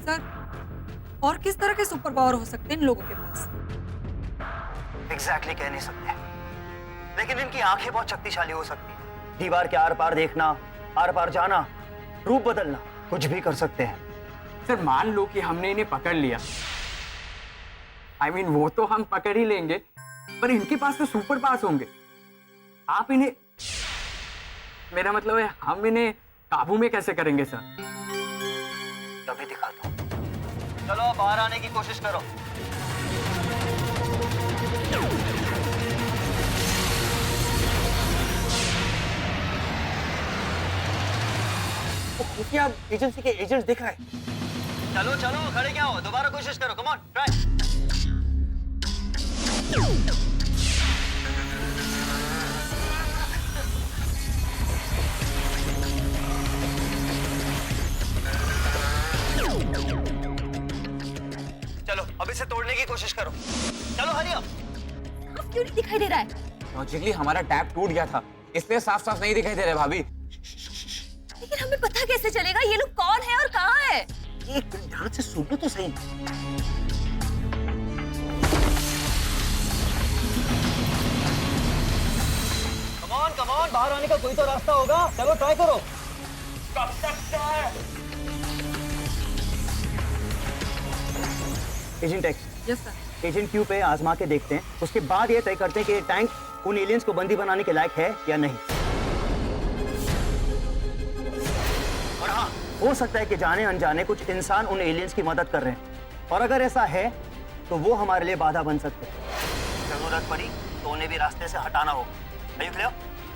Sir, और किस तरह के सुपर पावर हो सकते हैं इन लोगों के पास? एग्जैक्टली कह नहीं सकते, लेकिन इनकी आंखें बहुत शक्तिशाली हो सकती हैं। दीवार के आर पार देखना, आर पार जाना, रूप बदलना, कुछ भी कर सकते हैं। सर मान लो कि हमने इन्हें पकड़ लिया, वो तो हम पकड़ ही लेंगे, पर इनके पास तो सुपर पावर्स होंगे। आप इन्हें, मेरा मतलब है हम इन्हें काबू में कैसे करेंगे सर? तभी दिखाता हूँ। चलो बाहर आने की कोशिश करो। क्या एजेंसी के एजेंट्स दिख रहे हैं? चलो चलो, खड़े क्या हो, दोबारा कोशिश करो, कम ऑन ट्राई। चलो अब इसे तोड़ने की कोशिश करो, चलो हरी अप। अब क्यों नहीं दिखाई दे रहा है? लॉजिकली हमारा टैप टूट गया था, इसलिए साफ साफ नहीं दिखाई दे रहा भाभी। लेकिन हमें पता कैसे चलेगा ये लोग कौन है और कहाँ है? एक मिनट ध्यान से सुनो तो सही। कम ऑन, बाहर आने का कोई तो रास्ता होगा, चलो ट्राई करो। कब तक जाए? Agent x, yes sir. Agent Q पे आजमा के देखते हैं, उसके बाद ये तय करते हैं कि ये टैंक उन एलियंस को बंदी बनाने के लायक है या नहीं। और हाँ, हो सकता है कि जाने अनजाने कुछ इंसान उन एलियंस की मदद कर रहे हैं, और अगर ऐसा है तो वो हमारे लिए बाधा बन सकते हैं। जरूरत पड़ी तो उन्हें भी रास्ते से हटाना होगा। Are you clear?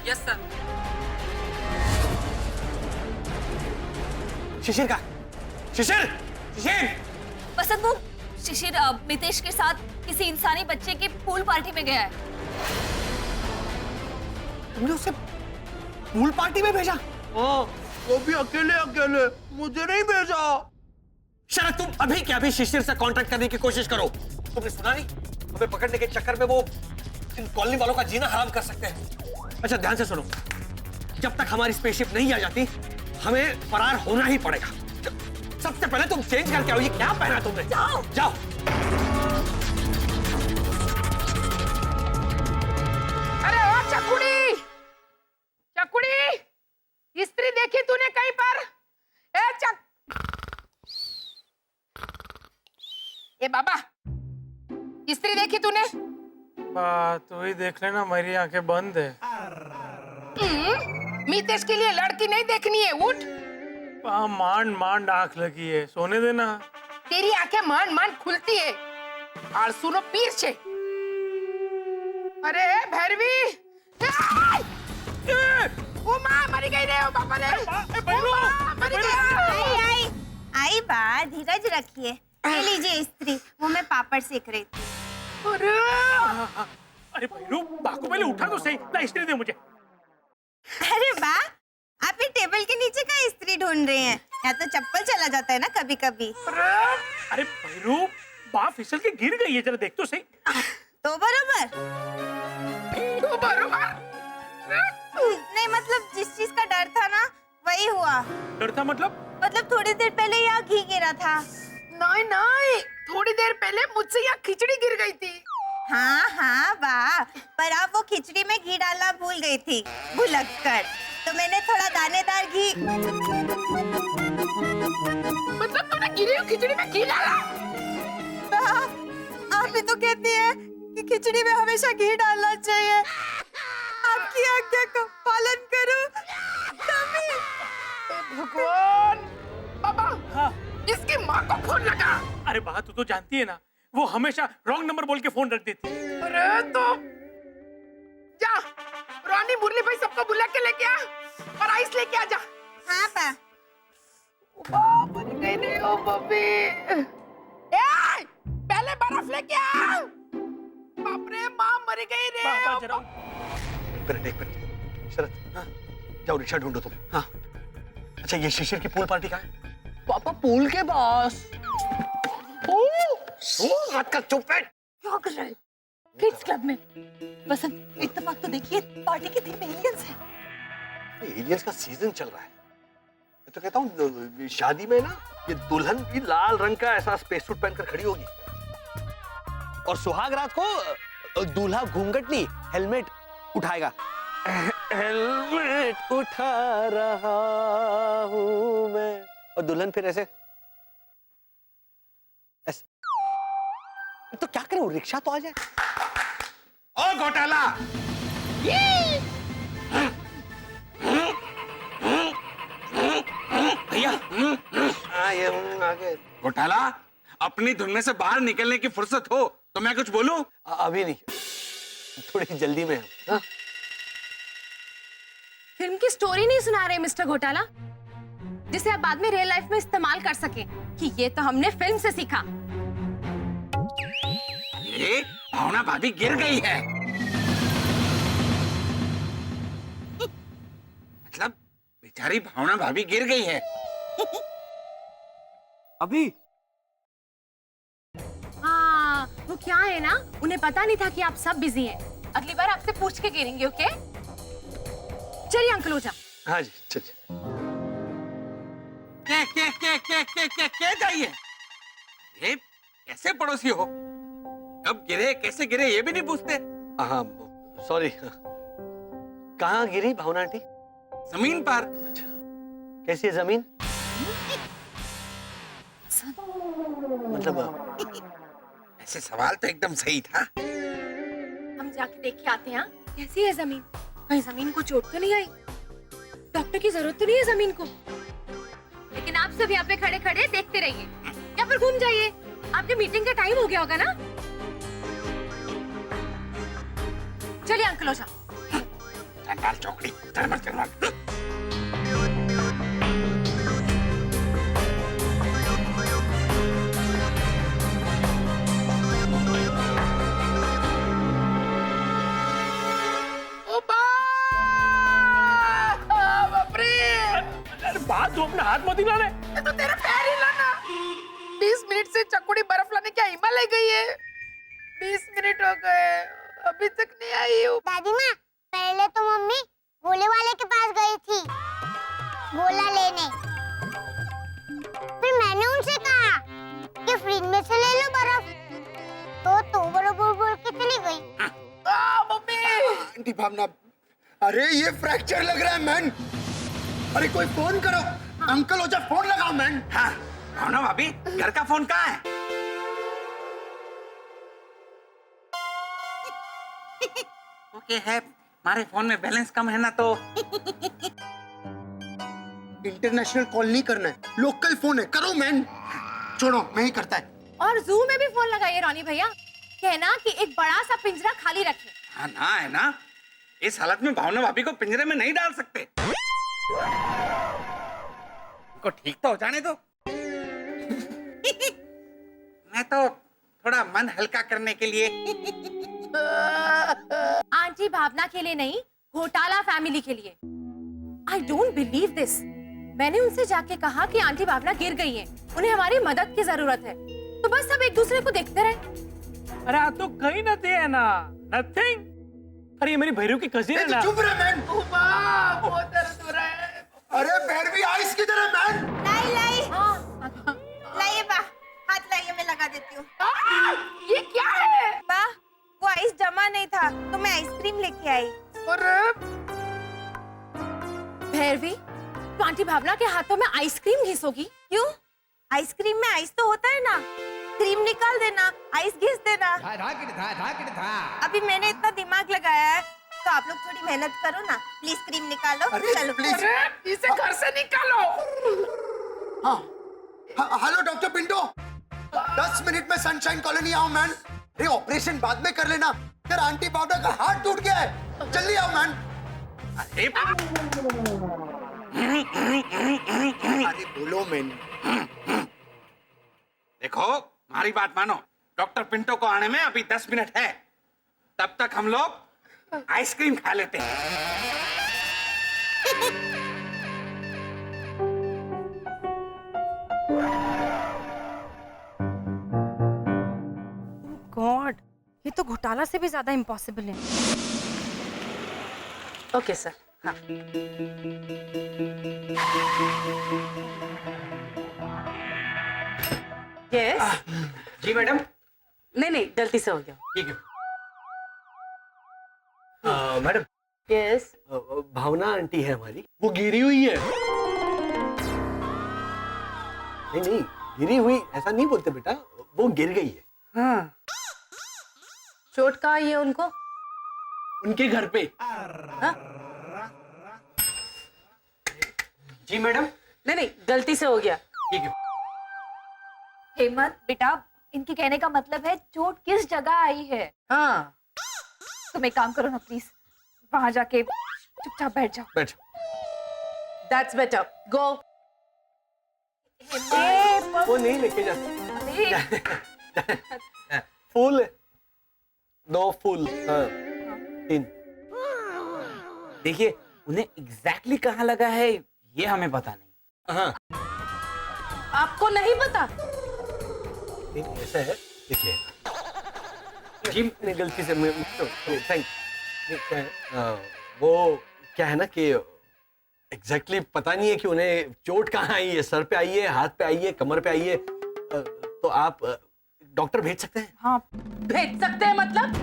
Yes sir. Shishir का, शिशिर, शिशिर! बसंत वो शिशिर मितेश के साथ किसी इंसानी बच्चे की पूल पार्टी में गया है। तुमने उसे पूल पार्टी में भेजा? हाँ, वो भी अकेले अकेले, मुझे नहीं भेजा। शरद, तुम अभी क्या अभी शिशिर से कांटेक्ट करने की कोशिश करो। तुमने सुना नहीं, हमें पकड़ने के चक्कर में वो इन कॉलोनी वालों का जीना हराम कर सकते हैं। अच्छा ध्यान से सुनो, जब तक हमारी स्पेसशिप नहीं आ जाती हमें फरार होना ही पड़ेगा। सबसे पहले तुम चेंज करके आओ। ये क्या पहना तुमने? जाओ। जाओ। अरे ओ चकुड़ी, चकुड़ी, इस्त्री देखी तूने कहीं पर? ए बाबा, इस्त्री देखी तूने? तो ही देख लेना, मेरी आंखें बंद है। मितेश के लिए लड़की नहीं देखनी है, उठ। मांड मांड आंख लगी है, सोने देना। तेरी आंखें मान मान खुलती है। और सुनो पीर छे। अरे भैरवी, ओ माँ मरी गई रे, ओ बाबा रे, ओ माँ मरी गई। आई बा, धीरज रखिए। ले लीजिए इस्त्री, वो मैं पापड़ सेक रही थी। अरे भैरू, बा को पहले उठा तो सही, ना इस्त्री दे मुझे। अरे बा, आप ये टेबल के नीचे का इस्त्री ढूंढ रहे हैं? या तो चप्पल चला जाता है ना कभी कभी। अरे भैरू, बा फिसल के गिर गई है, जरा देख तो सही। तो बरोबर। तो बरोबर। नहीं मतलब जिस चीज का डर था ना वही हुआ। डर था मतलब थोड़ी देर पहले यहाँ घी गिरा था। नहीं नहीं, थोड़ी देर पहले मुझसे यहाँ खिचड़ी गिर गई थी। हाँ हाँ बा, पर आप वो खिचड़ी में घी डालना भूल गई थी भुलक्कड़, तो मैंने थोड़ा दानेदार घी। मतलब तूने गिरी हुई खिचड़ी में घी डाला? आप ही तो कहती है कि खिचड़ी में हमेशा घी डालना चाहिए। आपकी आज्ञा का पालन करूं तभी। भगवान, बाबा, हाँ। इसकी माँ को फोन लगा। अरे बा, तू तो जानती है ना, वो हमेशा रॉन्ग नंबर बोल के फोन रख देती है। अरे तो जा, रानी मुरली भाई सबको बुला के लेके आ और आइस लेके आ जा। हाँ बा। मर गई रे ओ बबी। ए, पहले बर्फ लेके आ। बाप रे, माँ मर गई रे। एक मिनट शरद, हाँ? जाओ रिक्शा ढूंढो तुम। हाँ। अच्छा ये शिशिर की पूल पार्टी कहाँ है? पापा पूल के पास। मत कर, चुप बैठ। क्या कर रहे हैं? किड्स क्लब में। बसंत, इत्तेफाक तो देखिए, पार्टी के थीम में एलियंस है। एलियंस का सीजन चल रहा है, मैं तो कहता हूँ शादी में ना ये दुल्हन भी लाल रंग का ऐसा स्पेस सूट पहनकर खड़ी होगी और सुहाग रात को दूल्हा घूंघट नहीं हेलमेट उठाएगा। हेलमेट उठा रहा हूं मैं, और दुल्हन फिर ऐसे तो क्या करें, रिक्शा तो आ जाए। ओ घोटाला, भैया आगे घोटाला, अपनी धुन में से बाहर निकलने की फुर्सत हो तो मैं कुछ बोलूं? अभी नहीं, थोड़ी जल्दी में। हाँ? फिल्म की स्टोरी नहीं सुना रहे मिस्टर घोटाला, जिसे आप बाद में रियल लाइफ में इस्तेमाल कर सके कि ये तो हमने फिल्म से सीखा। ये भावना भाभी गिर गई है। मतलब बेचारी भावना भाभी गिर गई है। अभी हाँ, वो क्या है ना, उन्हें पता नहीं था कि आप सब बिजी हैं। अगली बार आपसे पूछ के गिरेंगे, ओके? चलिए अंकल ओझा। हाँ जी चलिए। क्या चाहिए? ये कैसे पड़ोसी हो? कब गिरे, कैसे गिरे, ये भी नहीं पूछते। हाँ सॉरी। कहाँ गिरी भावना आंटी? जमीन पर। कैसी है जमीन? मतलब ऐसे सवाल तो एकदम सही था। हम जाके देख के आते हैं। कैसी है जमीन? कहीं जमीन को चोट तो नहीं आई? डॉक्टर की जरूरत तो नहीं है जमीन को? लेकिन आप सब यहाँ पे खड़े खड़े देखते रहिए या फिर घूम जाइए। आपके मीटिंग का टाइम हो गया होगा ना? चलिए अंकल ओझा। चंडाल चौकड़ी, चल। बात तू अपना हाथ मत हिलाने। तो तेरा पैर हिलाना। 20 मिनट से चकोड़ी बर्फ लाने क्या हिमालय गई है? 20 मिनट हो गए, अभी तक नहीं आई हो। दादी माँ, पहले तो मम्मी गोले वाले के पास गई थी गोला लेने, फिर मैंने उनसे कहा कि फ्रिज में से ले लो बर्फ, तो बरोबर बोल के चली गई। मम्मी आंटी भावना, अरे ये फ्रैक्चर लग रहा है मैन। अरे कोई फोन करो, अंकल ओझा फोन लगाओ मैन। हाँ, भावना भाभी, घर का फोन कहाँ है? ओके है, हमारे फोन में बैलेंस कम है ना तो। इंटरनेशनल कॉल नहीं करना है, लोकल फोन है, करो मैन। छोड़ो, मैं ही करता है। और जू में भी फोन लगाइए रोनी भैया, कहना कि एक बड़ा सा पिंजरा खाली रखें। हाँ ना, है ना, इस हालत में भावना भाभी को पिंजरे में नहीं डाल सकते। उनको ठीक तो हो जाने दो। मैं तो थोड़ा मन हल्का करने के लिए। आंटी भावना के लिए नहीं, घोटाला फैमिली के लिए। I don't believe this. मैंने उनसे जाके कहा कि आंटी भावना गिर गई हैं, उन्हें हमारी मदद की जरूरत है, तो बस सब एक दूसरे को देखते रहे। अरे आप तो कहीं ना थे ना, नथिंग। अरे ये मेरी भैरव की कजिन है ना। चुप रहे मैन। बहुत दर्द हो रहा है। अरे भैरवी आइस किधर है मैन? लाई लाइए बा, हाथ लाइए, मैं लगा देती हूँ। ये क्या है? बा, वो आइस जमा नहीं था तो मैं आइसक्रीम लेके आई। अरे भैरवी, तो आंटी भावना के हाथों में आइसक्रीम घिसोगी? क्यों? आइसक्रीम में आइस तो होता है ना, क्रीम निकाल देना, आइस घिस देना। अभी मैंने इतना दिमाग लगाया है तो आप लोग थोड़ी मेहनत करो ना, प्लीज क्रीम निकालो। अरे, चलो प्लीज। अरे इसे घर से निकालो। हाँ हेलो डॉक्टर पिंटो, 10 मिनट में सनशाइन कॉलोनी आओ मैन। अरे ऑपरेशन बाद में कर लेना, यार आंटी भावना का हाथ टूट गया है, जल्दी आओ मैन। अरे बोलो मैन। देखो, हमारी बात मानो, डॉक्टर पिंटो को आने में अभी 10 मिनट है, तब तक हम लोग आइसक्रीम खा लेते हैं। गॉड, ये तो घोटाला से भी ज्यादा इम्पॉसिबल है। ओके सर, हाँ। यस। जी मैडम। नहीं नहीं, गलती से हो गया। ठीक है। Madam, yes. भावना आंटी है हमारी, वो गिरी हुई है। नहीं नहीं, गिरी हुई ऐसा नहीं बोलते बेटा, वो गिर गई है। हाँ। चोट कहाँ आई है उनको? उनके घर पे। हाँ? जी मैडम। नहीं नहीं, गलती से हो गया। ठीक है। हेमंत बेटा, इनके कहने का मतलब है चोट किस जगह आई है। हाँ। तुम एक काम करो ना प्लीज, वहां जाके चुपचाप बैठ जाओ। बैठ। That's better. Go. वो नहीं लेके जा। फूल, 2 फूल। हाँ, 3। देखिए, उन्हें एग्जैक्टली कहाँ लगा है ये हमें पता नहीं। हाँ। आपको नहीं पता? नहीं, ऐसा है, देखिए। जी मैंने गलती से थैंक। वो क्या है ना कि एग्जैक्टली पता नहीं है कि उन्हें चोट कहाँ आई है, सर पे आई है, हाथ पे आई है, कमर पे आई है। तो आप डॉक्टर भेज सकते हैं? हाँ, भेज सकते हैं मतलब?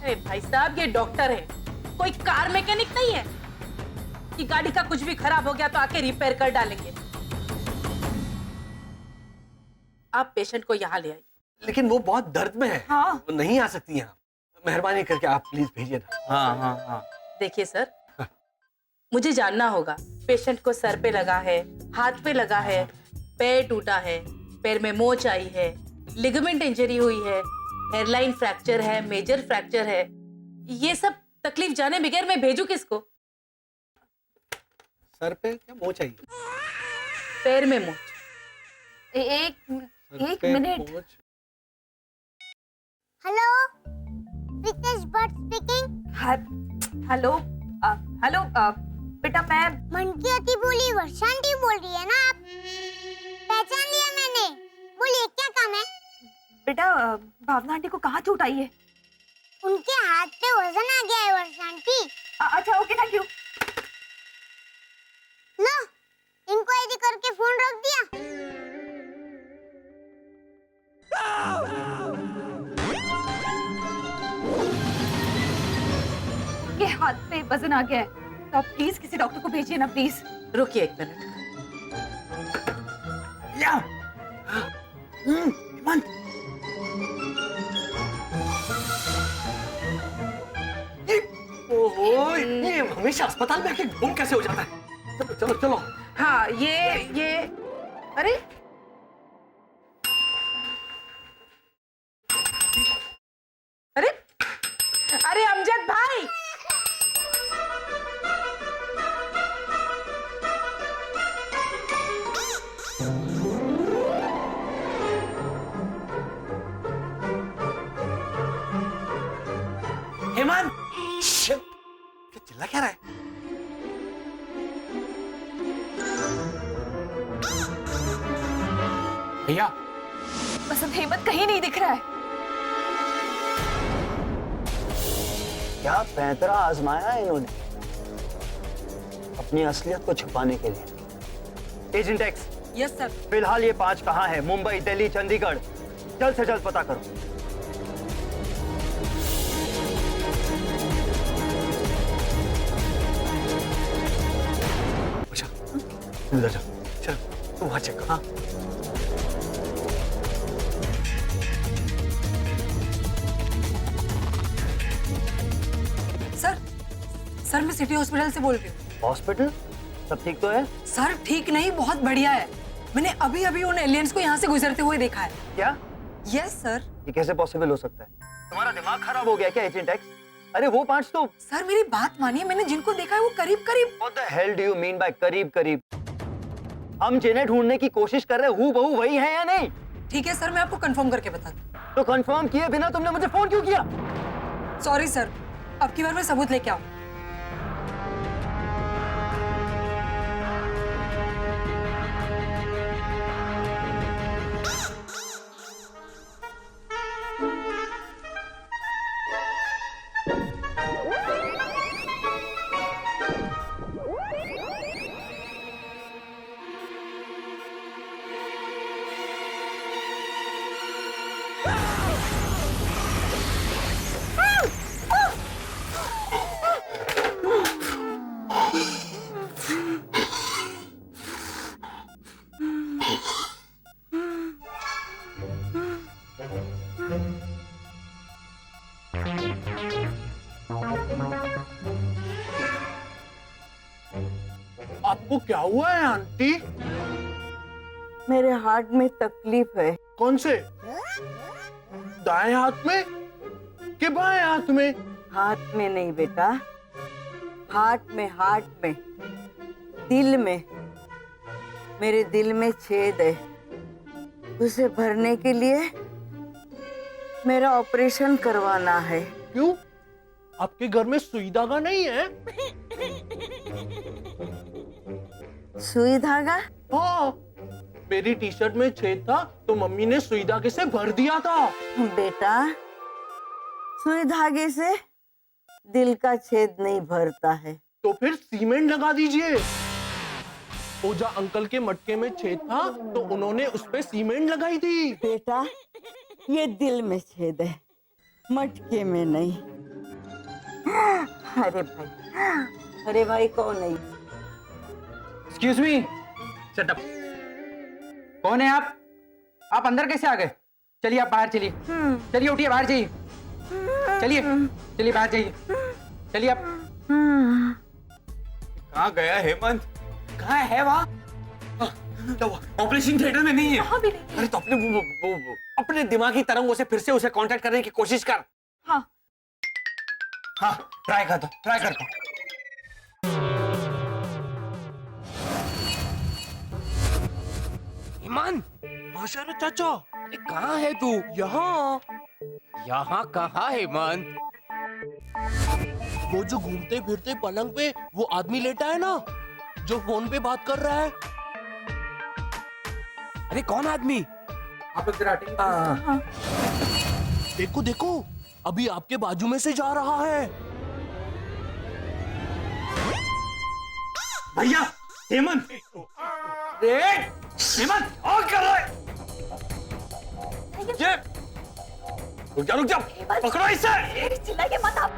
अरे भाई साहब, ये डॉक्टर है, कोई कार मैकेनिक नहीं है कि गाड़ी का कुछ भी खराब हो गया तो आके रिपेयर कर डालेंगे। आप पेशेंट को यहाँ ले आइए। लेकिन वो बहुत दर्द में है। हाँ। वो नहीं आ सकती यहाँ। मेहरबानी करके आप प्लीज भेजिए ना। हाँ हाँ हाँ। देखिए सर, मुझे जानना होगा पेशेंट को सर पे लगा है, हाथ पे लगा है, पैर टूटा है, पैर में मोच आई है, लिगामेंट इंजरी हुई है, हेयरलाइन फ्रैक्चर है, मेजर फ्रैक्चर है। ये सब तकलीफ जाने बगैर मैं भेजूं किसको? सर पे क्या मोच आई? पैर में मोच। एक सर एक पे मिनट। मोच। Hello, Pritesh Bhatt speaking. Hello hello बेटा, मैं मन की अति बोली वर्षांती बोल रही है ना आप? पहचान लिया मैंने। बोलिए क्या काम है? बेटा भावना आंटी को कहाँ चोट आई है? उनके हाथ पे वजन आ गया है वर्षांती। अच्छा ओके, थैंक यू। लो, इंक्वायरी करके फोन रख दिया। उनके हाथ पे वजन आ गया है, तो आप प्लीज किसी डॉक्टर को भेजिए ना प्लीज। रुकिए एक मिनट। या हेमंत, ओहो, ये हमेशा अस्पताल में आके गुम कैसे हो जाता है? चलो चलो चलो। हाँ, ये अरे अरे अरे अमजद भाई, हेमंत, क्या चिल्ला क्या रहा है? भैया बसंत, हेमंत कहीं नहीं दिख रहा है। क्या पैंतरा आजमाया है इन्होंने अपनी असलियत को छुपाने के लिए। Agent x, yes sir. फिलहाल ये 5 कहाँ है? मुंबई, दिल्ली, चंडीगढ़, जल्द से जल्द पता करो। अच्छा, अंदर जा। चल, तू वहां चेक कर। हाँ। सर मैं सिटी हॉस्पिटल से बोल रही हूँ। हॉस्पिटल? सब ठीक तो है? सर ठीक नहीं, बहुत बढ़िया है। मैंने अभी अभी उन एलियंस को यहाँ से गुजरते हुए देखा है। क्या? Yes sir. ये कैसे पॉसिबल हो सकता है? तुम्हारा दिमाग खराब हो गया क्या एजेंट एक्स? अरे वो 5 तो। सर मेरी बात मानिए, मैंने जिनको देखा है वो करीब करीब। What the hell do you mean by करीब करीब? हम जिन्हें ढूंढने की कोशिश कर रहे हैं हूबहू वही है या नहीं? ठीक है सर, मैं आपको कंफर्म करके बता दूं। तो कंफर्म किए बिना तुमने मुझे फोन क्यों किया? सॉरी सर, अब की बार मैं सबूत लेके आऊँ। आपको क्या हुआ है आंटी? मेरे हार्ट में तकलीफ है। कौन से? दाएं हाथ में कि बाएं हाथ में? हाथ में नहीं बेटा, हार्ट में, दिल में। मेरे दिल में छेद है, उसे भरने के लिए मेरा ऑपरेशन करवाना है। क्यों? आपके घर में सुई धागा नहीं है? सुई धागा? हाँ, मेरी टी शर्ट में छेद था तो मम्मी ने सुई धागे से भर दिया था। बेटा, सुई धागे से दिल का छेद नहीं भरता है। तो फिर सीमेंट लगा दीजिए। ओझा अंकल के मटके में छेद था तो उन्होंने उस पे सीमेंट लगाई थी। बेटा, ये दिल में छेद है, मटके में नहीं। अरे भाई कौन नहीं? Excuse me, shut up. कौन है आप? आप अंदर कैसे आ गए? चलिए आप बाहर चलिए। चलिए उठिए, बाहर जाइए। चलिए बाहर जाइए। चलिए आप। कहाँ गया हेमंत? कहाँ है वहाँ? ऑपरेशन थिएटर में नहीं है। वहाँ भी नहीं। अरे तो वो अपने दिमागी तरंगों से फिर से उसे कांटेक्ट करने की कोशिश कर। हाँ ट्राई करता। ईमान, माशाल्लाह चाचा, कहाँ है तू? यहाँ। यहाँ कहाँ है ईमान? वो जो घूमते फिरते पलंग पे वो आदमी लेटा है ना, जो फोन पे बात कर रहा है। अरे कौन आदमी? आप इधर हटेंगे? देखो देखो, अभी आपके बाजू में से जा रहा है। भैया हेमंत, हेमंत और कर रहा है ये। रुक जा, पकड़ो इसे। चिल्लाइए मत आप।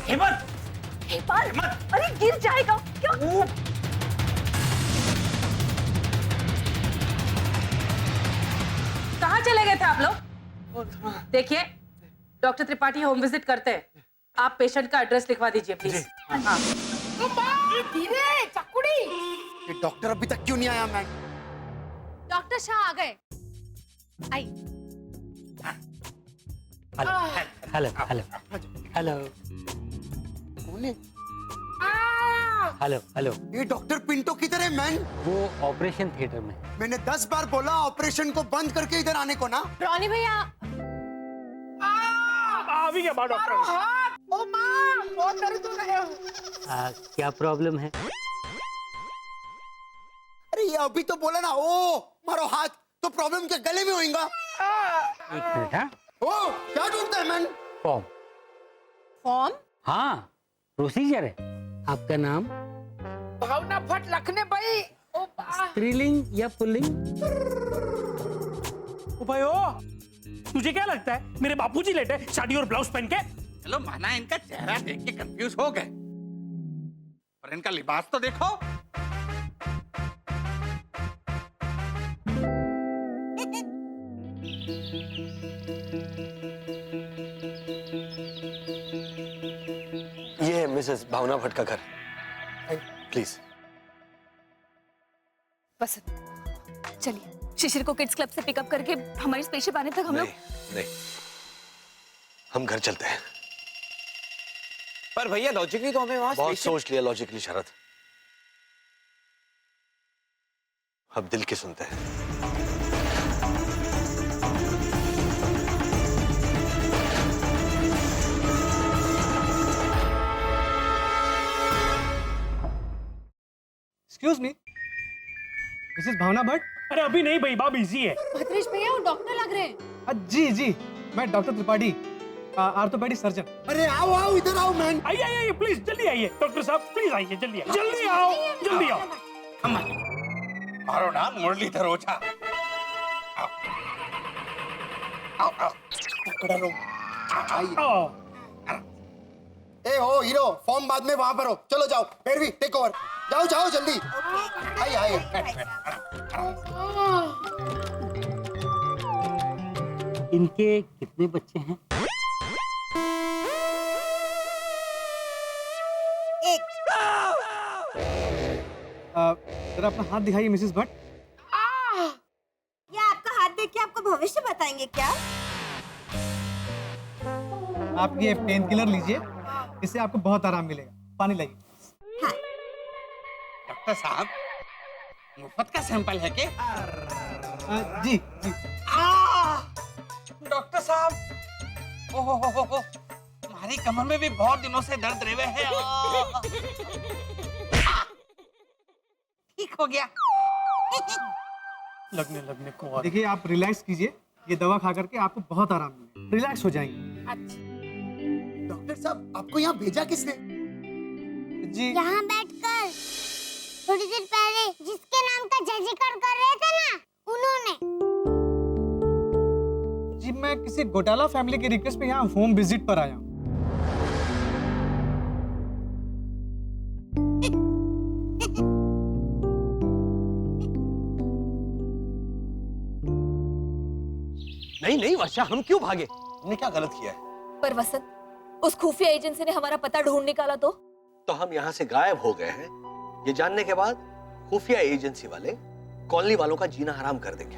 हेमंत, अरे गिर जाएगा क्या? कहाँ चले गए थे आप लोग? देखिए, डॉक्टर त्रिपाठी होम विजिट करते हैं। आप पेशेंट का एड्रेस लिखवा दीजिए प्लीज। हाँ। धीरे चकुड़ी। ये डॉक्टर अभी तक क्यों नहीं आया मैम? डॉक्टर शाह आ गए। आई। हेलो। कौन है? हेलो। ये डॉक्टर पिंटो किधर है मैन? वो ऑपरेशन थिएटर में। मैंने 10 बार बोला ऑपरेशन को बंद करके इधर आने को ना। रॉनी भैया। अभी क्या बात डॉक्टर? ओ माँ, बहुत दर्द हो रहा है। क्या प्रॉब्लम है? अरे ये अभी तो बोला ना, ओ मारो हाथ तो प्रॉब्लम क्या गले में होएगा? एक मिनट। हाँ, ओ क्या ढूंढता है मैन? फॉर्म? हाँ, प्रोसीजर है। आपका नाम? भावना फट रखने भाई। ओ स्त्रीलिंग या पुल्लिंग? भाई तुझे क्या लगता है मेरे बापूजी लेटे साड़ी और ब्लाउज पहन के? चलो माना, इनका चेहरा देख के कंफ्यूज हो गए, पर इनका लिबास तो देखो। ये है मिसेस भावना भट्ट का घर, प्लीज। बस चलिए, शिशिर को किड्स क्लब से पिकअप करके हमारी स्पेसशिप आने तक हम लोग। नहीं, हम घर चलते हैं। पर भैया लॉजिकली तो हमें वहां बहुत सोच लिया लॉजिकली शरद, अब दिल की सुनते हैं। एक्सक्यूज मी, मिसेस भावना भट्ट? अरे अभी नहीं भाई, बाब बिजी है। भद्रेश भैया वो डॉक्टर लग रहे हैं। जी, मैं डॉक्टर त्रिपाठी, आर्थोपेडिक सर्जन। अरे आओ इधर आओ मैन। आइए प्लीज, जल्दी आइए डॉक्टर साहब, प्लीज आइए, जल्दी आओ। मारो नाम मुरलीधर ओझा। आओ। पकड़ा लो। ए हो हीरो, फॉर्म बाद में वहां पर हो, चलो जाओ, भैरवी टेक ओवर, जाओ जाओ जल्दी। आइए आइए। इनके कितने बच्चे हैं? एक। जरा अपना हाथ दिखाइए मिसेस भट्ट। ये आपका हाथ देख के आपको भविष्य बताएंगे क्या? आप ये पेन किलर लीजिए, इससे आपको बहुत आराम मिलेगा। पानी लाइए। डॉक्टर साहब, मुफ्त का सैंपल है क्या? जी जी। डॉक्टर साहब, ओहो, हमारी कमर में भी बहुत दिनों से दर्द रहे हैं। ठीक हो गया। लगने को। देखिए आप रिलैक्स कीजिए, ये दवा खा करके आपको बहुत आराम मिलेगा, रिलैक्स हो जाएंगे। अच्छा। डॉक्टर साहब, आपको यहाँ भेजा किसने? जी। यहाँ बैठकर थोड़ी देर पहले जिसके नाम का जय जयकार कर रहे थे ना, उन्होंने। जी मैं किसी घोटाला फैमिली के रिक्वेस्ट पे यहाँ होम विजिट पर आया हूँ। नहीं वर्षा, हम क्यों भागे? हमने क्या गलत किया है? पर वसंत, उस खुफिया एजेंसी ने हमारा पता ढूंढ निकाला तो हम यहाँ से गायब हो गए हैं, ये जानने के बाद खुफिया एजेंसी वाले कॉलोनी वालों का जीना हराम कर देंगे।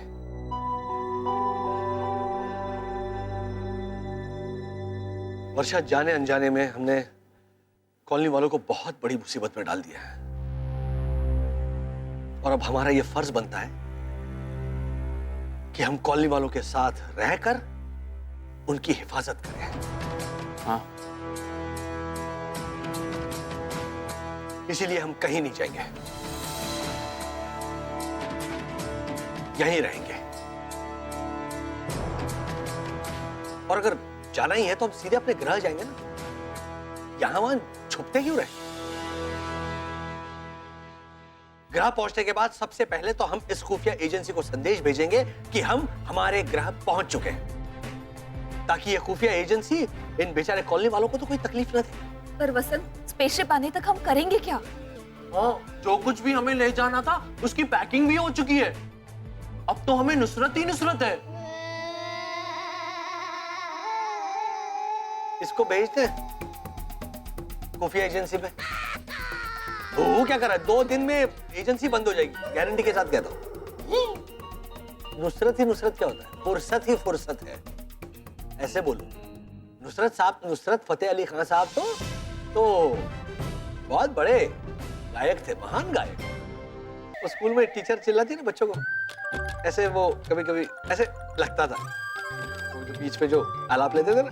वर्षा, जाने अनजाने में हमने कॉलोनी वालों को बहुत बड़ी मुसीबत में डाल दिया है और अब हमारा यह फर्ज बनता है कि हम कॉलोनी वालों के साथ रहकर उनकी हिफाजत करें। हाँ, इसीलिए हम कहीं नहीं जाएंगे, यहीं रहेंगे। और अगर जाना ही है तो हम सीधे अपने गृह जाएंगे ना, यहां वहां छुपते क्यों रहे? गृह पहुंचने के बाद सबसे पहले तो हम इस खुफिया एजेंसी को संदेश भेजेंगे कि हम हमारे गृह पहुंच चुके हैं, ताकि ये खुफिया एजेंसी इन बेचारे कॉलोनी वालों को तो कोई तकलीफ न दे। पर वसंत, स्पेसशिप आने तक हम करेंगे क्या? हाँ, जो कुछ भी हमें ले जाना था उसकी पैकिंग भी हो चुकी है। अब तो हमें नुसरत ही नुसरत है। इसको भेज दे खुफिया एजेंसी पे। वो क्या कर रहा है? 2 दिन में एजेंसी बंद हो जाएगी, गारंटी के साथ कहता हूं। नुसरत ही नुसरत क्या होता है? फुर्सत ही फुर्सत है, ऐसे बोलो। नुसरत साहब, नुसरत फतेह अली खान साहब तो बहुत बड़े गायक थे, महान गायक। वो स्कूल में टीचर चिल्लाती ना बच्चों को, ऐसे वो कभी कभी ऐसे लगता था। वो जो बीच पे जो आलाप लेते थे ना,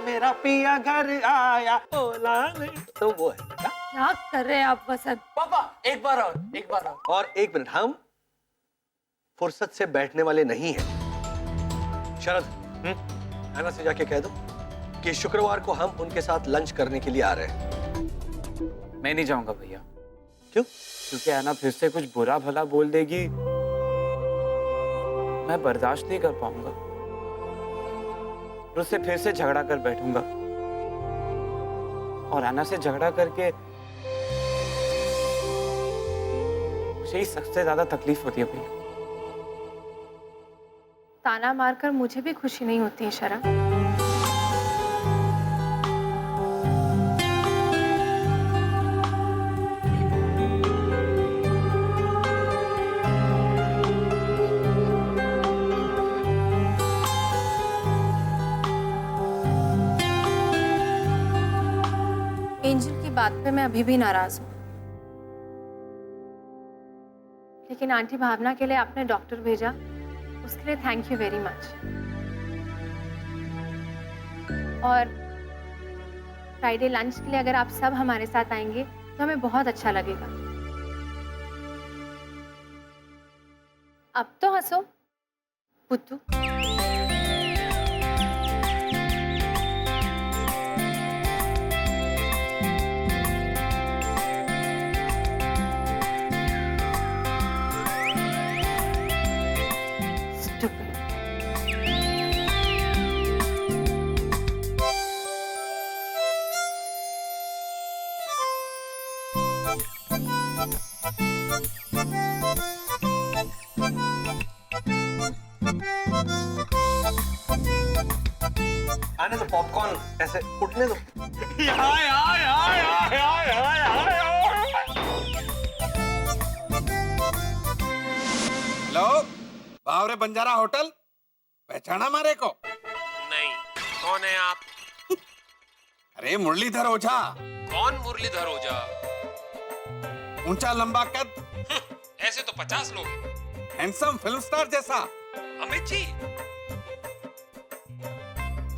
मेरा पिया घर आया बोला नहीं, तो वो है। क्या कर रहे हैं आप वसंत? पापा एक बार और। 1 मिनट, हम फुर्सत से बैठने वाले नहीं हैं। शरद, ऐना से जाके कह दो कि शुक्रवार को हम उनके साथ लंच करने के लिए आ रहे हैं। मैं नहीं जाऊंगा भैया। क्यों? क्योंकि ऐना फिर से कुछ बुरा भला बोल देगी, मैं बर्दाश्त नहीं कर पाऊंगा। उससे फिर से झगड़ा कर बैठूंगा और ऐना से झगड़ा करके मुझे ही सबसे ज्यादा तकलीफ होती है भैया। ताना मारकर मुझे भी खुशी नहीं होती है शरण। एंजल की बात पे मैं अभी भी नाराज हूँ, लेकिन आंटी भावना के लिए आपने डॉक्टर भेजा, उसके लिए थैंक यू वेरी मच। और फ्राइडे लंच के लिए अगर आप सब हमारे साथ आएंगे तो हमें बहुत अच्छा लगेगा। अब तो हंसो पुत्तू। आने तो पॉपकॉर्न ऐसे उठने दो। हेलो, बावरे बंजारा होटल, पहचाना हमारे को? नहीं, कौन है आप? अरे मुरलीधर ओझा। कौन मुरलीधर ओझा? ऊंचा लंबा कद, ऐसे तो 50 लोग हैं। हैंडसम फिल्म स्टार जैसा। अमित जी।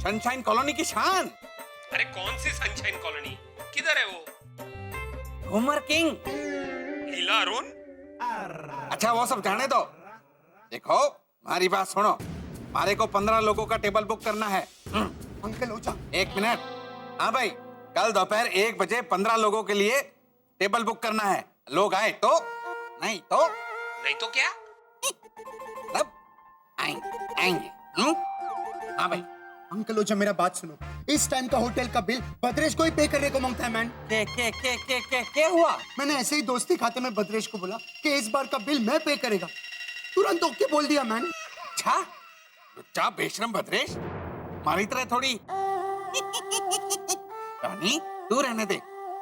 सनशाइन कॉलोनी की शान। अरे कौन सी सनशाइन कॉलोनी? किधर है वो? घूमर किंग। लीला अरुण। अच्छा वो सब जाने दो। देखो हमारी बात सुनो, हमारे को 15 लोगों का टेबल बुक करना है। अंकल ओझा 1 मिनट। हाँ भाई, कल दोपहर 1 बजे 15 लोगों के लिए टेबल बुक करना है। लोग आए तो, नहीं तो क्या? तब आएंगे। हाँ भाई। अंकल ओझा मेरा बात सुनो, इस टाइम का होटल का बिल भद्रेश को ही पे करने को मांगता है मैन। क्या हुआ? मैंने ऐसे ही दोस्ती खाते में भद्रेश को बोला कि इस बार का बिल मैं पे करेगा, तुरंत ओके बोल दिया मैन। अच्छा, लुच्चा बेशरम भद्रेश, हमारी तरह थोड़ी। रानी तू रहने दे,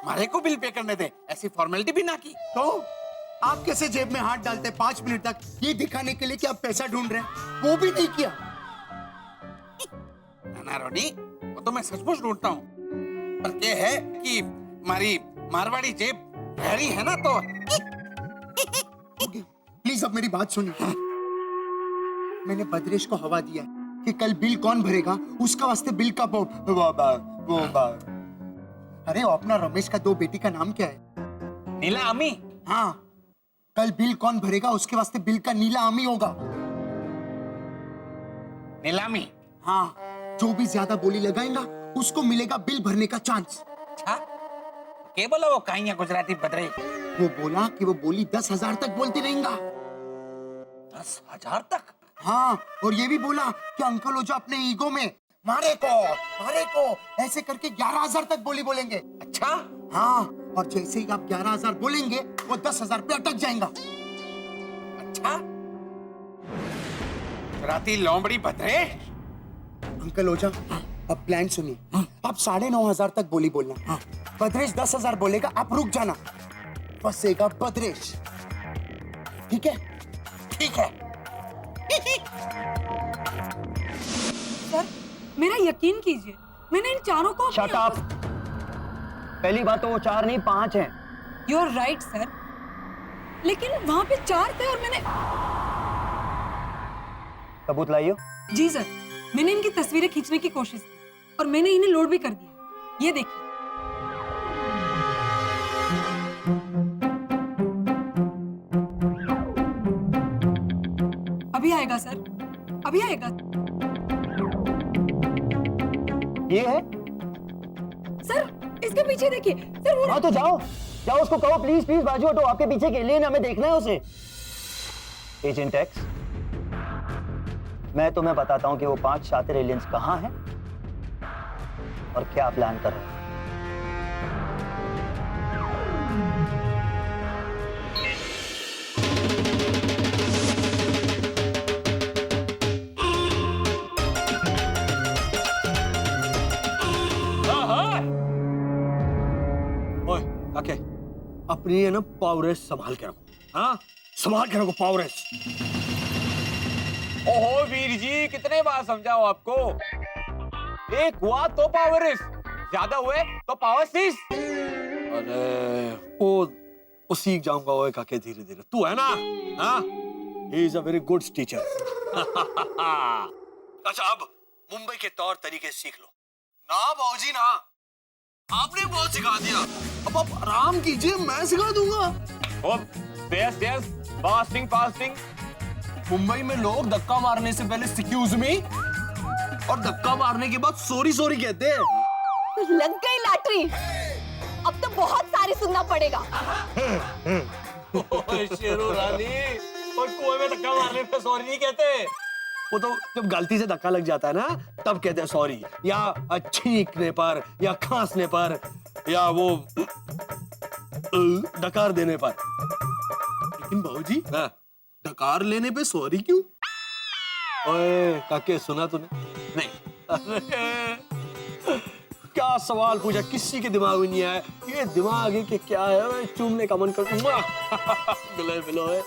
हमारे को बिल पे करने दे, ऐसी फॉर्मेलिटी भी ना की। तो आप कैसे जेब में हाथ डालते 5 मिनट तक ये दिखाने के लिए कि आप पैसा ढूंढ रहे हैं, वो भी नहीं किया। ना रोनी, वो तो मैं सचमुच ढूंढता हूँ, पर ये है कि हमारी मारवाड़ी जेब गहरी है ना, तो प्लीज अब मेरी बात सुनिए। मैंने भद्रेश को हवा दिया कि कल बिल कौन भरेगा, उसका वास्ते बिल का वो अरे अपना रमेश का 2 बेटी का नाम क्या है? नीलामी। हाँ, कल बिल कौन भरेगा उसके वास्ते बिल का नीलामी होगा। नीलामी? हाँ, जो भी ज्यादा बोली लगाएगा उसको मिलेगा बिल भरने का चांस। अच्छा, क्या बोला वो कहीं गुजराती भद्रेश? वो बोला कि वो बोली 10,000 तक बोलती रहेगा। 10,000 तक? हाँ, और ये भी बोला कि अंकल ओझा अपने ईगो में मारे को ऐसे करके 11,000 तक बोली बोलेंगे। अच्छा? हाँ, और जैसे ही आप 11,000 बोलेंगे वो 10,000 पे अटक जाएगा। अच्छा, गुजराती लोमड़ी भद्रेश। अंकल ओझा अब प्लान सुनिए, आप 9,500 तक बोली बोलना, भद्रेश 10,000 बोलेगा, आप रुक जाना, फंसेगा भद्रेश। ठीक है? ठीक है। सर मेरा यकीन कीजिए, मैंने इन चारों को शट अप। पहली बात तो वो 4 नहीं 5 हैं। यू आर राइट सर, लेकिन वहाँ पे 4 थे और मैंने। सबूत लाइयो। जी सर, मैंने इनकी तस्वीरें खींचने की कोशिश की और मैंने इन्हें लोड भी कर दिया। ये देखिए। अभी आएगा सर, अभी आएगा। ये है सर, इसके पीछे देखिए सर। वो हाँ तो जाओ उसको कहो प्लीज बाजू हटो, आपके पीछे के एलियन, हमें देखना है उसे। एजेंट एक्स, मैं तुम्हें बताता हूं कि वो 5 शातिर एलियंस कहां हैं और क्या प्लान कर रहे हैं। ओके, अपनी है ना पावरेस संभाल के रखो। हाँ, संभाल के रखो पावरेस। ओहो वीर जी, कितने बार समझाओ आपको? एक हुआ तो पावरेस, ज्यादा हुए तो पावर सीज। अरे वो सीख जाऊंगा वो काके धीरे धीरे। तू है ना, हाँ, he is a very good teacher. अच्छा अब मुंबई के तौर तरीके सीख लो ना बाबूजी ना, आपने बहुत सिखा दिया, अब आप आराम कीजिए, मैं सिखा दूंगा। फास्टिंग। मुंबई में लोग धक्का मारने से पहले एक्सक्यूज मी और धक्का मारने के बाद सॉरी कहते हैं। लग गई लॉटरी, अब तो बहुत सारी सुनना पड़ेगा। शेरू रानी, और कुएं में धक्का मारने पे सॉरी नहीं कहते, वो तो जब गलती से धक्का लग जाता है ना तब कहते हैं सॉरी, या छींकने पर या खांसने पर या वो डकार देने पर। लेकिन बाबूजी डकार लेने पे सॉरी क्यों? ओए काके, सुना तूने? नहीं। अरे, क्या सवाल पूछा, किसी के दिमाग में नहीं आया। ये दिमाग है कि क्या है? चूमने का मन कर गले मिलो है।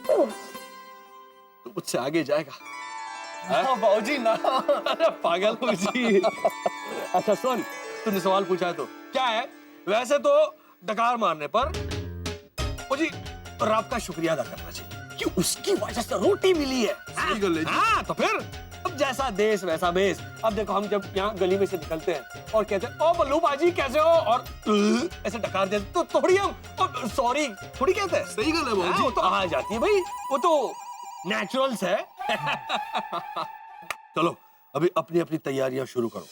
तू मुझसे आगे जाएगा। बाबूजी ना। अरे पागल जी। अच्छा सुन, तूने सवाल पूछा है तो क्या है? वैसे तो डकार मारने पर मुझे रब का शुक्रिया अदा करना चाहिए कि उसकी वजह से रोटी मिली है। सही गल है जी। हाँ तो फिर अब जैसा देश वैसा भेष। अब देखो, हम जब यहाँ गली में से निकलते हैं और कहते हैं ओ बल्लू बाजी कैसे हो, और ऐसे डकार देते तो थोड़ी हम सॉरी थोड़ी कहते हैं। सही गल है बाबूजी। वो तो आ जाती है भाई, वो तो नेचुरल्स है। चलो अभी अपनी अपनी तैयारियां शुरू करो।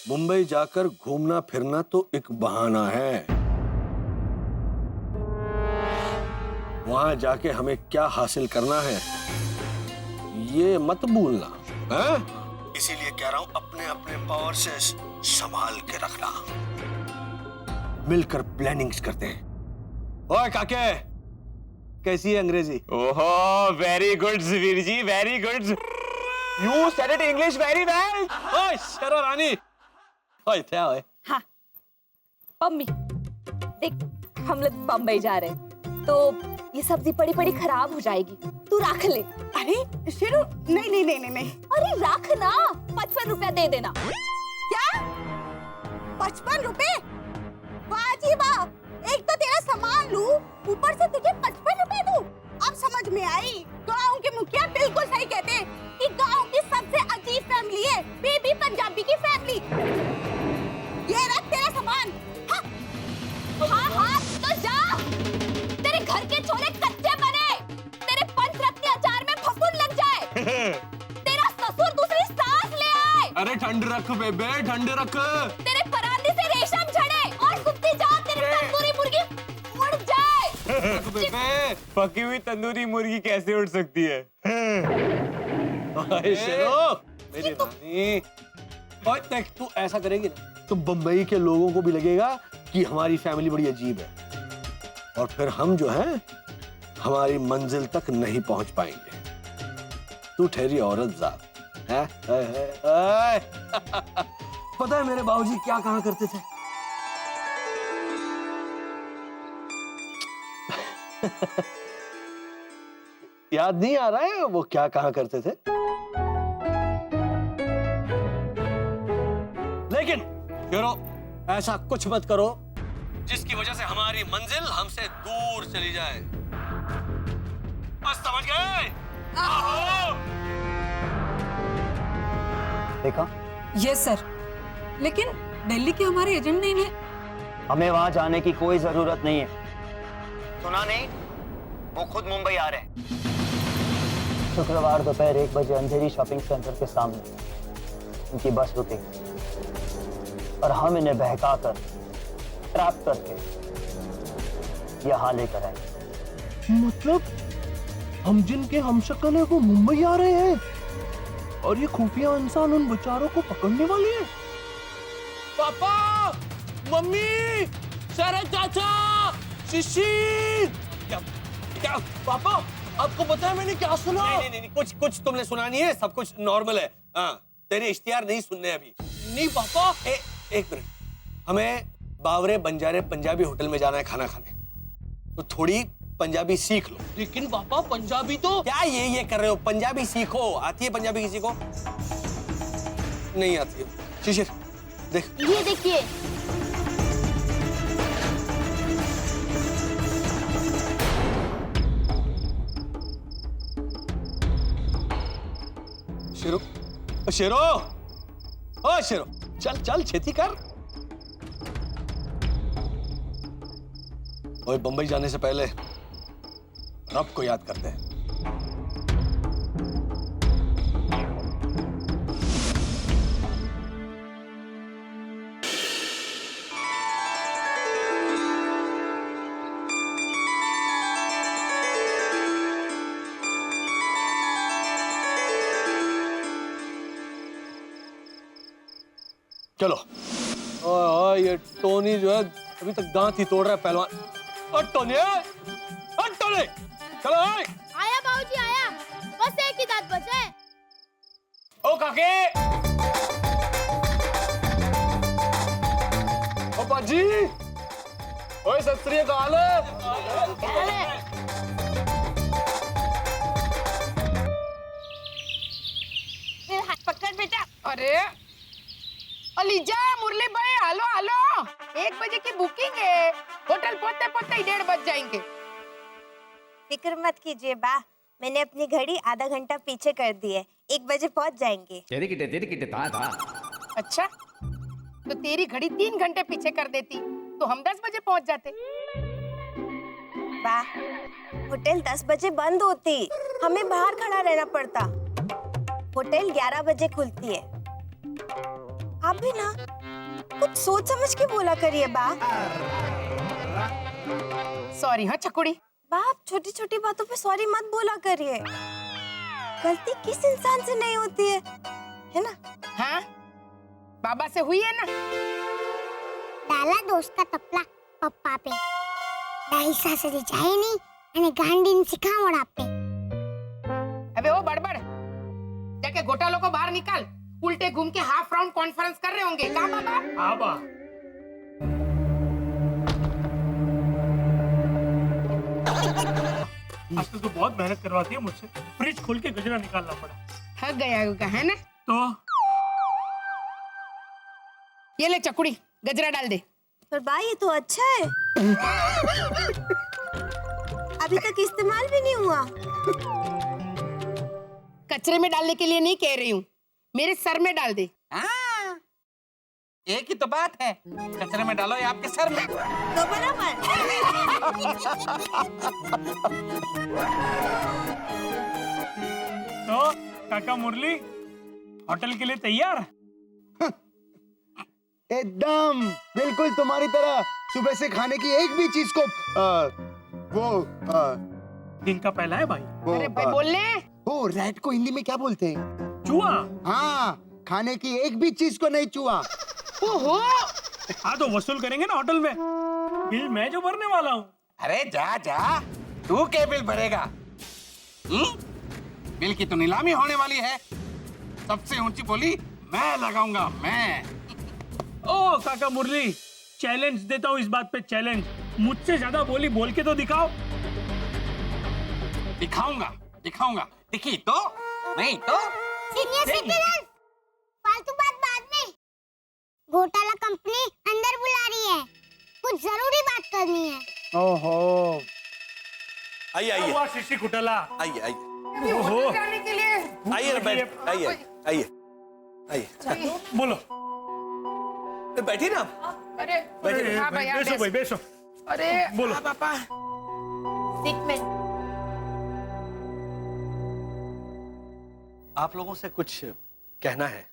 मुंबई जाकर घूमना फिरना तो एक बहाना है, वहां जाके हमें क्या हासिल करना है ये मत भूलना है? इसीलिए कह रहा हूं, अपने अपने पावर से संभाल के रखना। मिलकर प्लानिंग्स करते हैं। ओए काके, कैसी है अंग्रेजी? ओहो, very good Zabir ji, very good. You said it English very well. ओए शरा रानी, ओए क्या है? हाँ मम्मी देख, हम लोग बम्बई जा रहे हैं तो ये सब्जी पड़ी पड़ी खराब हो जाएगी, तू रख ले। अरे शेरू, नहीं नहीं नहीं नहीं। अरे रख ना, 55 रुपया दे देना। क्या 55 रुपए? वाह जी वाह, एक तो तेरा सामान लूं, ऊपर से तुझे 55 रुपए दूं। अब समझ में आई, गाँव के मुखिया बिल्कुल सही कहते हैं कि गाँव की सबसे अजीब फैमिली है बेबी पंजाबी की फैमिली। ये रख तेरा सामान। हाँ हाँ तो जा, तेरे घर के छोरे कच्चे बने, तेरे पंचरत्न अचार में फफूंद लग जाए, तेरा ससुर दूसरी सांस ले आए। अरे ठंड रख बेबे, ठंड रख। तेरे परांदी से रेशम झड़े और कुत्ती जा, तेरी तंदूरी मुर्गी उड़ जाए। बेबे, पकी हुई तंदूरी मुर्गी कैसे उड़ सकती है? मेरी रानी, और देख तू ऐसा करेगी ना तो बंबई के लोगों को भी लगेगा कि हमारी फैमिली बड़ी अजीब है, और फिर हम जो है हमारी मंजिल तक नहीं पहुंच पाएंगे। तू ठहरी औरत जात है? पता है मेरे बाबूजी क्या कहा करते थे? याद नहीं आ रहा है वो क्या कहा करते थे? लेकिन करो, ऐसा कुछ मत करो जिसकी वजह से हमारी मंजिल हमसे दूर चली जाए। बस समझ गए? देखा? यस सर, लेकिन दिल्ली के हमारे एजेंट नहीं है। हमें वहां जाने की कोई जरूरत नहीं है। सुना नहीं? वो खुद मुंबई आ रहे हैं। शुक्रवार दोपहर 1 बजे अंधेरी शॉपिंग सेंटर के सामने उनकी बस रुकेगी और हम इन्हें बहकाकर ट्रैप करके यहाँ लेकर आएंगे। मतलब हम जिनके हमशक्ल है वो मुंबई आ रहे हैं और ये खुफिया इंसान उन बेचारों को पकड़ने वाले हैं। पापा, मम्मी, सारे चाचा, शिशिर। क्या पापा, आपको पता है मैंने क्या सुना? नहीं, कुछ तुमने सुना नहीं है, सब कुछ नॉर्मल है। हाँ, तेरे इश्तिहार नहीं सुनने अभी। नहीं पापा, एक मिनट, हमें बावरे बंजारे पंजाबी होटल में जाना है खाना खाने, तो थोड़ी पंजाबी सीख लो। लेकिन पापा पंजाबी तो क्या ये कर रहे हो? पंजाबी सीखो। आती है पंजाबी किसी को? नहीं आती है। शिशिर देख, ये देखिए, शेरो, शेरो, ओ शेरो, चल छेती कर। ओए, बंबई जाने से पहले रब को याद करते हैं। चलो। ओए ये टोनी जो है अभी तक दांत ही तोड़ रहा है पहलवान। और टोनी, टोले, चलो आए। आया बाबूजी आया, बस एक ही दांत बचा है। ओ काके, ओ पाजी, ओए सत श्री अकाल। पकड़ बेटा। अरे अलीजा, मुरली भाई, हेलो हेलो, 1 बजे की बुकिंग है, होटल पहुंचते पहुंचते ही 1:30 बज जाएंगे। फिक्र मत कीजिए बा, मैंने अपनी घड़ी आधा घंटा पीछे कर दी है, 1 बजे पहुंच जाएंगे। तेरी किटे था। अच्छा, तो तेरी घड़ी 3 घंटे पीछे कर देती तो हम 10 बजे पहुंच जाते। बा, होटल 10 बजे बंद होती, हमें बाहर खड़ा रहना पड़ता। होटल 11 बजे खुलती है। आप भी ना कुछ सोच समझ के बोला करिए बा। सॉरी हाँ चकुड़ी। बाप, छोटी छोटी बातों पे सॉरी मत बोला करिए। गलती किस इंसान से नहीं होती है ना? हाँ, बाबा से हुई है ना। डाला दोस्त का टपला पप्पा पे, डाई सासरी जाए नहीं, अने गांडी ने सिखावड़ आपे। अबे ओ बड़बड़, जाके घोटालों को बाहर निकाल, उल्टे घूम के हाफ राउंड कॉन्फ्रेंस कर रहे होंगे। कहाँ बाबा? हाँ बा। आजकल तो बहुत मेहनत करवाती है मुझसे, फ्रिज खोल के गजरा निकालना पड़ा। थक गया होगा है ना? तो ये ले चकुड़ी, गजरा डाल दे। पर भाई ये तो अच्छा है, अभी तक इस्तेमाल भी नहीं हुआ। कचरे में डालने के लिए नहीं कह रही हूँ, मेरे सर में डाल दे। हाँ, एक ही तो बात है, कचरे में डालो या आपके सर में। तो बराबर। तो काका मुरली, होटल के लिए तैयार? एकदम, बिल्कुल तुम्हारी तरह। सुबह से खाने की एक भी चीज को दिन का पहला है भाई। अरे भाई बोल ले। वो रैट को हिंदी में क्या बोलते हैं? चूहा। हाँ, खाने की एक भी चीज को नहीं छुआ। ओहो, हाँ तो वसूल करेंगे ना होटल में, बिल मैं जो भरने वाला हूँ। अरे जा जा, तू क्या बिल भरेगा? बिल की तो नीलामी होने वाली है, सबसे ऊंची बोली मैं लगाऊंगा, मैं। ओ काका मुरली, चैलेंज देता हूँ इस बात पे, चैलेंज। मुझसे ज्यादा बोली बोल के तो दिखाओ। दिखाऊंगा दिखाऊंगा, दिखी तो नहीं तो। सीनियर सिटीजन, फालतू बात बाद में। घोटाला कंपनी अंदर बुला रही है, कुछ जरूरी बात करनी है। ओहो, आइए आइए। हुआ शिशी घोटाला। आइए आइए। ओहो, जाने के लिए। आइए बैठ, आइए आइए आइए। बोलो। बैठी ना आप। अरे हाँ भैया, बैठो भाई, बैठो। अरे बोलो। हाँ पापा। सीट में। आप लोगों से कुछ कहना है।